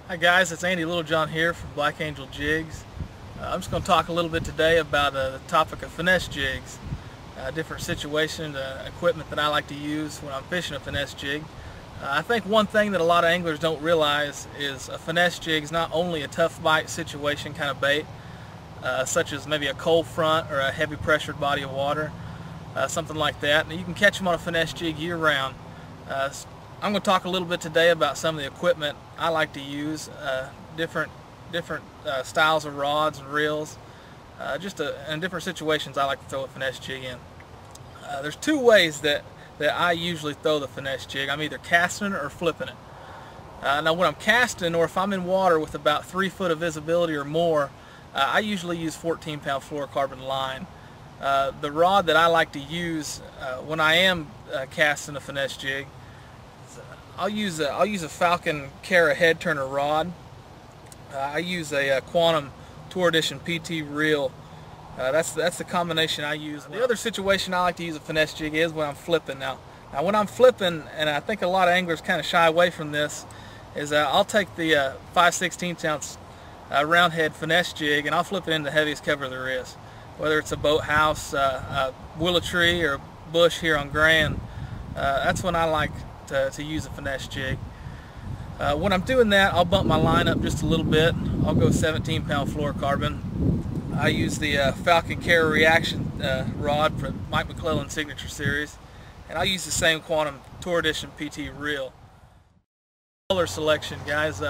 Hi guys, it's Andy Littlejohn here from Black Angel Jigs. I'm just going to talk a little bit today about the topic of finesse jigs, different situations, equipment that I like to use when I'm fishing a finesse jig. I think one thing that a lot of anglers don't realize is a finesse jig is not only a tough bite situation kind of bait, such as maybe a cold front or a heavy pressured body of water, something like that. Now, you can catch them on a finesse jig year round. I'm going to talk a little bit today about some of the equipment I like to use, different styles of rods and reels, in different situations I like to throw a finesse jig in. There's two ways that I usually throw the finesse jig. I'm either casting it or flipping it. Now when I'm casting, or if I'm in water with about 3 foot of visibility or more, I usually use 14-pound fluorocarbon line. The rod that I like to use when I am casting a finesse jig, I'll use a Falcon Cara head turner rod. I use a Quantum Tour Edition PT reel. That's the combination I use. The other situation I like to use a finesse jig is when I'm flipping. Now when I'm flipping, and I think a lot of anglers kind of shy away from this, is I'll take the 5/16 ounce round head finesse jig and I'll flip it in the heaviest cover there is. Whether it's a boathouse, a willow tree, or a bush here on Grand, that's when I like to use a finesse jig. When I'm doing that, I'll bump my line up just a little bit. I'll go 17-pound fluorocarbon. I use the Falcon Cara reaction rod from Mike McClellan's Signature Series, and I'll use the same Quantum Tour Edition PT reel. Color selection, guys.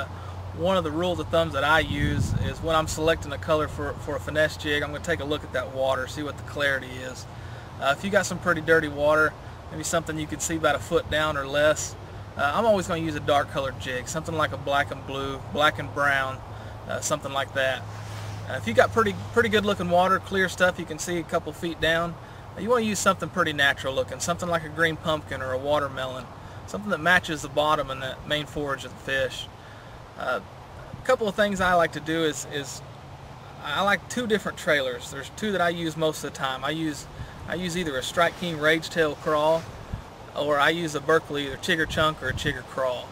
One of the rules of thumbs that I use is when I'm selecting a color for a finesse jig, I'm going to take a look at that water, see what the clarity is. If you got some pretty dirty water, maybe something you can see about a foot down or less, I'm always going to use a dark colored jig, something like a black and blue, black and brown, something like that. If you got pretty good looking water, clear stuff you can see a couple feet down, you want to use something pretty natural looking, something like a green pumpkin or a watermelon, something that matches the bottom and the main forage of the fish. A couple of things I like to do is I like 2 different trailers. There's 2 that I use most of the time. I use either a Strike King Rage Tail crawl, or I use a Berkeley either Chigger Chunk or a Chigger crawl.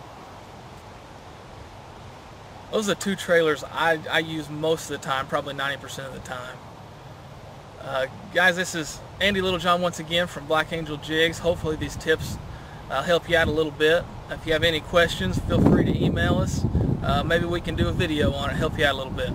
Those are the 2 trailers I use most of the time, probably 90% of the time. Guys, this is Andy Littlejohn once again from Black Angel Jigs. Hopefully these tips help you out a little bit. If you have any questions, feel free to email us. Maybe we can do a video on it, help you out a little bit.